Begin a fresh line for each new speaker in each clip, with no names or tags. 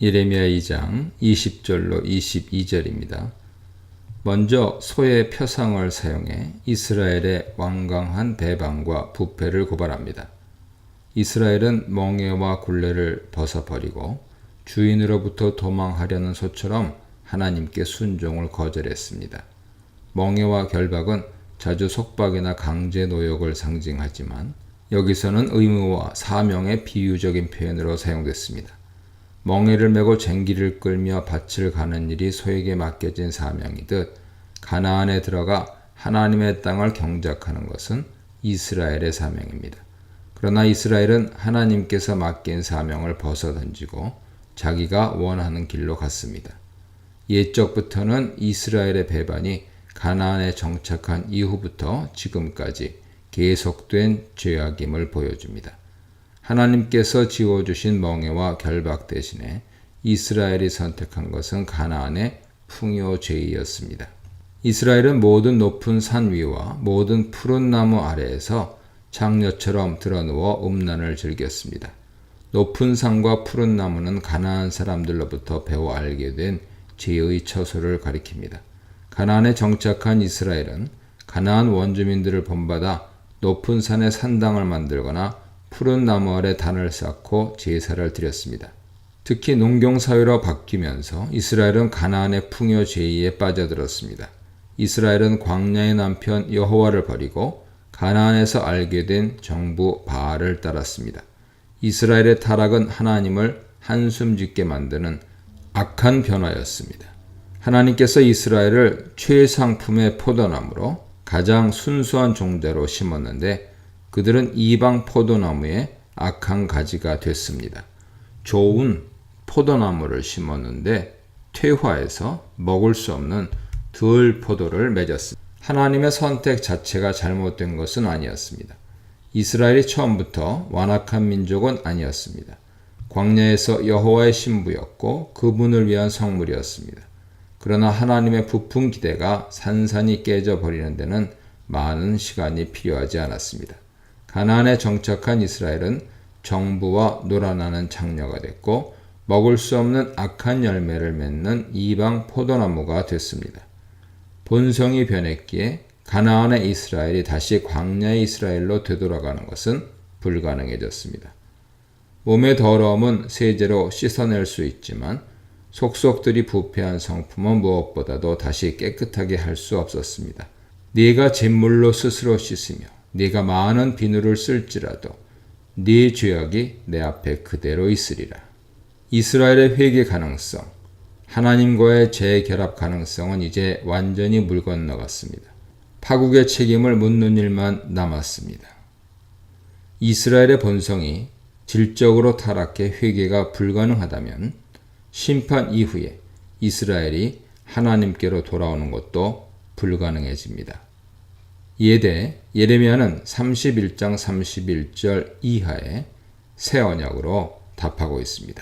예레미야 2장 20절로 22절입니다. 먼저 소의 표상을 사용해 이스라엘의 완강한 배반과 부패를 고발합니다. 이스라엘은 멍에와 굴레를 벗어버리고 주인으로부터 도망하려는 소처럼 하나님께 순종을 거절했습니다. 멍에와 결박은 자주 속박이나 강제 노역을 상징하지만 여기서는 의무와 사명의 비유적인 표현으로 사용됐습니다. 멍에를 메고 쟁기를 끌며 밭을 가는 일이 소에게 맡겨진 사명이듯 가나안에 들어가 하나님의 땅을 경작하는 것은 이스라엘의 사명입니다. 그러나 이스라엘은 하나님께서 맡긴 사명을 벗어던지고 자기가 원하는 길로 갔습니다. 옛적부터는 이스라엘의 배반이 가나안에 정착한 이후부터 지금까지 계속된 죄악임을 보여줍니다. 하나님께서 지어주신 멍에와 결박 대신에 이스라엘이 선택한 것은 가나안의 풍요죄이었습니다. 이스라엘은 모든 높은 산 위와 모든 푸른 나무 아래에서 장녀처럼 드러누워 음란을 즐겼습니다. 높은 산과 푸른 나무는 가나안 사람들로부터 배워 알게 된 죄의 처소를 가리킵니다. 가나안에 정착한 이스라엘은 가나안 원주민들을 본받아 높은 산에 산당을 만들거나 푸른 나무 아래 단을 쌓고 제사를 드렸습니다. 특히 농경사회로 바뀌면서 이스라엘은 가나안의 풍요죄의에 빠져들었습니다. 이스라엘은 광야의 남편 여호와를 버리고 가나안에서 알게 된 정부 바알을 따랐습니다. 이스라엘의 타락은 하나님을 한숨 짓게 만드는 악한 변화였습니다. 하나님께서 이스라엘을 최상품의 포도나무로 가장 순수한 종자로 심었는데 그들은 이방 포도나무의 악한 가지가 됐습니다. 좋은 포도나무를 심었는데 퇴화해서 먹을 수 없는 덜 포도를 맺었습니다. 하나님의 선택 자체가 잘못된 것은 아니었습니다. 이스라엘이 처음부터 완악한 민족은 아니었습니다. 광야에서 여호와의 신부였고 그분을 위한 성물이었습니다. 그러나 하나님의 부푼 기대가 산산이 깨져버리는 데는 많은 시간이 필요하지 않았습니다. 가나안에 정착한 이스라엘은 정부와 놀아나는 장녀가 됐고 먹을 수 없는 악한 열매를 맺는 이방 포도나무가 됐습니다. 본성이 변했기에 가나안의 이스라엘이 다시 광야의 이스라엘로 되돌아가는 것은 불가능해졌습니다. 몸의 더러움은 세제로 씻어낼 수 있지만 속속들이 부패한 성품은 무엇보다도 다시 깨끗하게 할 수 없었습니다. 네가 잿물로 스스로 씻으며 네가 많은 비누를 쓸지라도 네 죄악이 내 앞에 그대로 있으리라. 이스라엘의 회개 가능성, 하나님과의 재결합 가능성은 이제 완전히 물 건너갔습니다. 파국의 책임을 묻는 일만 남았습니다. 이스라엘의 본성이 질적으로 타락해 회개가 불가능하다면 심판 이후에 이스라엘이 하나님께로 돌아오는 것도 불가능해집니다. 이에 대해 예레미야는 31장 31절 이하의 새 언약으로 답하고 있습니다.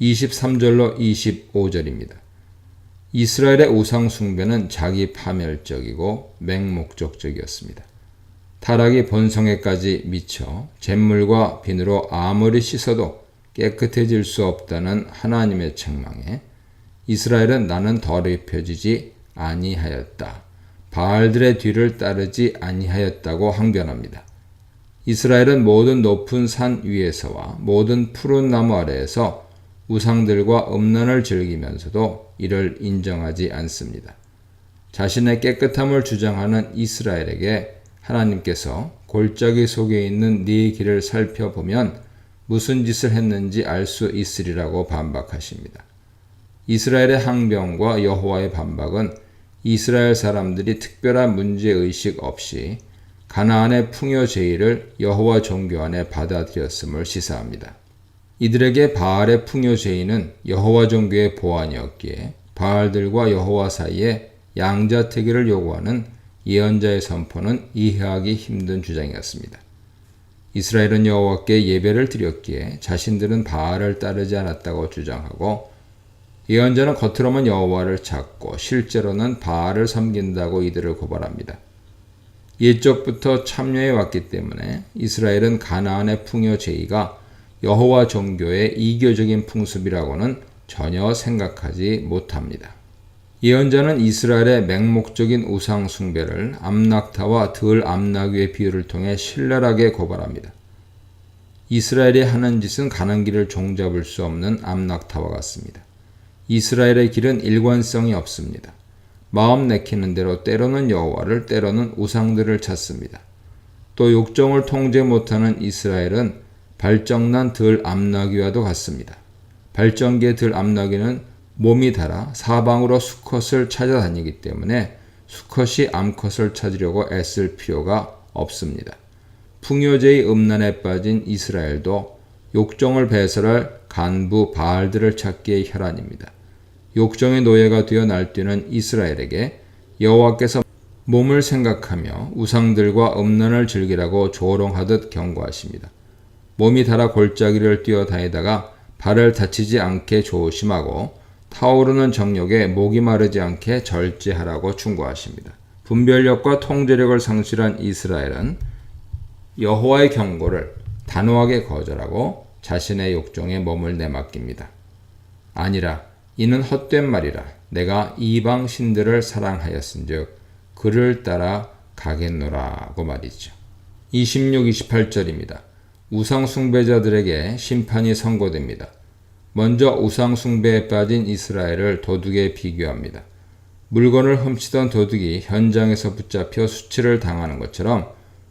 23절로 25절입니다. 이스라엘의 우상 숭배는 자기 파멸적이고 맹목적적이었습니다. 타락이 본성에까지 미쳐 잿물과 비누로 아무리 씻어도 깨끗해질 수 없다는 하나님의 책망에 이스라엘은 나는 더럽혀지지 아니하였다. 바알들의 뒤를 따르지 아니하였다고 항변합니다. 이스라엘은 모든 높은 산 위에서와 모든 푸른 나무 아래에서 우상들과 음란을 즐기면서도 이를 인정하지 않습니다. 자신의 깨끗함을 주장하는 이스라엘에게 하나님께서 골짜기 속에 있는 네 길을 살펴보면 무슨 짓을 했는지 알 수 있으리라고 반박하십니다. 이스라엘의 항변과 여호와의 반박은 이스라엘 사람들이 특별한 문제의식 없이 가나안의 풍요제의를 여호와 종교 안에 받아들였음을 시사합니다. 이들에게 바알의 풍요제의는 여호와 종교의 보완이었기에 바알들과 여호와 사이에 양자택일을 요구하는 예언자의 선포는 이해하기 힘든 주장이었습니다. 이스라엘은 여호와께 예배를 드렸기에 자신들은 바알을 따르지 않았다고 주장하고 예언자는 겉으로만 여호와를 찾고 실제로는 바알을 섬긴다고 이들을 고발합니다. 옛적부터 참여해 왔기 때문에 이스라엘은 가나안의 풍요제의가 여호와 종교의 이교적인 풍습이라고는 전혀 생각하지 못합니다. 예언자는 이스라엘의 맹목적인 우상 숭배를 암낙타와 덜 암낙위의 비유를 통해 신랄하게 고발합니다. 이스라엘이 하는 짓은 가는 길을 종잡을 수 없는 암낙타와 같습니다. 이스라엘의 길은 일관성이 없습니다. 마음 내키는 대로 때로는 여호와를 때로는 우상들을 찾습니다. 또 욕정을 통제 못하는 이스라엘은 발정난 덜 암낙위와도 같습니다. 발정기의 덜 암낙위는 몸이 닳아 사방으로 수컷을 찾아다니기 때문에 수컷이 암컷을 찾으려고 애쓸 필요가 없습니다. 풍요제의 음란에 빠진 이스라엘도 욕정을 배설할 간부 바알들을 찾기에 혈안입니다. 욕정의 노예가 되어 날뛰는 이스라엘에게 여호와께서 몸을 생각하며 우상들과 음란을 즐기라고 조롱하듯 경고하십니다. 몸이 닳아 골짜기를 뛰어다니다가 발을 다치지 않게 조심하고 타오르는 정욕에 목이 마르지 않게 절제하라고 충고하십니다. 분별력과 통제력을 상실한 이스라엘은 여호와의 경고를 단호하게 거절하고 자신의 욕정에 몸을 내맡깁니다. 아니라 이는 헛된 말이라 내가 이방 신들을 사랑하였은즉 그를 따라 가겠노라고 말이죠. 26, 28절입니다. 우상 숭배자들에게 심판이 선고됩니다. 먼저 우상 숭배에 빠진 이스라엘을 도둑에 비교합니다. 물건을 훔치던 도둑이 현장에서 붙잡혀 수치를 당하는 것처럼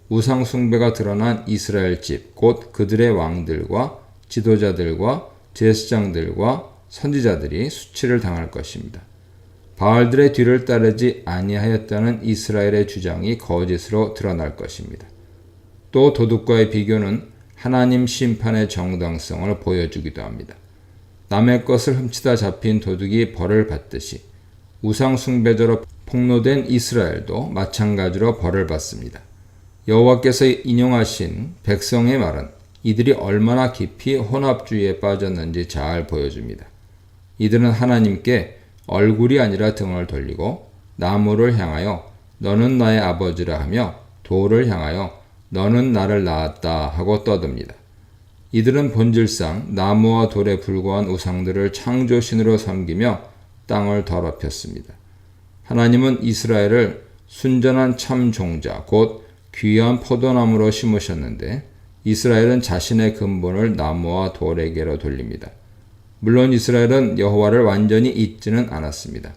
우상 숭배가 드러난 이스라엘 집, 곧 그들의 왕들과 지도자들과 제사장들과 선지자들이 수치를 당할 것입니다. 바알들의 뒤를 따르지 아니하였다는 이스라엘의 주장이 거짓으로 드러날 것입니다. 또 도둑과의 비교는 하나님 심판의 정당성을 보여주기도 합니다. 남의 것을 훔치다 잡힌 도둑이 벌을 받듯이 우상 숭배자로 폭로된 이스라엘도 마찬가지로 벌을 받습니다. 여호와께서 인용하신 백성의 말은 이들이 얼마나 깊이 혼합주의에 빠졌는지 잘 보여줍니다. 이들은 하나님께 얼굴이 아니라 등을 돌리고 나무를 향하여 너는 나의 아버지라 하며 돌을 향하여 너는 나를 낳았다 하고 떠듭니다. 이들은 본질상 나무와 돌에 불과한 우상들을 창조신으로 섬기며 땅을 더럽혔습니다. 하나님은 이스라엘을 순전한 참 종자 곧 귀한 포도나무로 심으셨는데 이스라엘은 자신의 근본을 나무와 돌에게로 돌립니다. 물론 이스라엘은 여호와를 완전히 잊지는 않았습니다.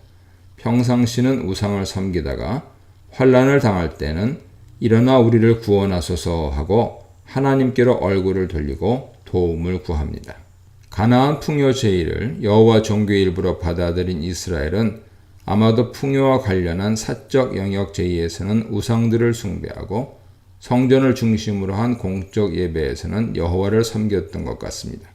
평상시는 우상을 섬기다가 환난을 당할 때는 일어나 우리를 구원하소서 하고 하나님께로 얼굴을 돌리고 도움을 구합니다. 가나안 풍요 제의를 여호와 종교의 일부로 받아들인 이스라엘은 아마도 풍요와 관련한 사적 영역 제의에서는 우상들을 숭배하고 성전을 중심으로 한 공적 예배에서는 여호와를 섬겼던 것 같습니다.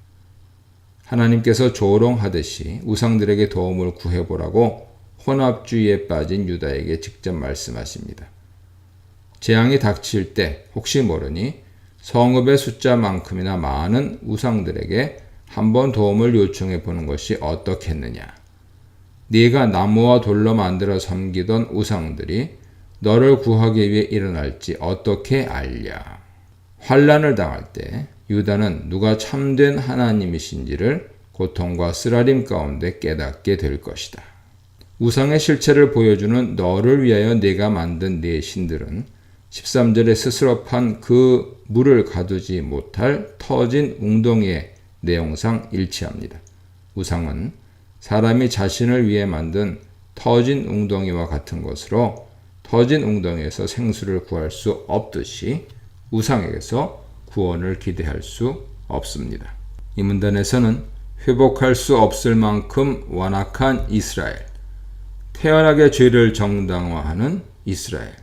하나님께서 조롱하듯이 우상들에게 도움을 구해보라고 혼합주의에 빠진 유다에게 직접 말씀하십니다. 재앙이 닥칠 때 혹시 모르니 성읍의 숫자만큼이나 많은 우상들에게 한번 도움을 요청해 보는 것이 어떻겠느냐. 네가 나무와 돌로 만들어 섬기던 우상들이 너를 구하기 위해 일어날지 어떻게 알랴. 환난을 당할 때 유다는 누가 참된 하나님이신지를 고통과 쓰라림 가운데 깨닫게 될 것이다. 우상의 실체를 보여주는 너를 위하여 네가 만든 네 신들은 13절에 스스로 판 그 물을 가두지 못할 터진 웅덩이의 내용상 일치합니다. 우상은 사람이 자신을 위해 만든 터진 웅덩이와 같은 것으로 터진 웅덩이에서 생수를 구할 수 없듯이 우상에게서 구원을 기대할 수 없습니다. 이 문단에서는 회복할 수 없을 만큼 완악한 이스라엘, 태연하게 죄를 정당화하는 이스라엘,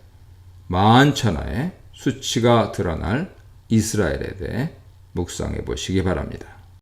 만천하의 수치가 드러날 이스라엘에 대해 묵상해 보시기 바랍니다.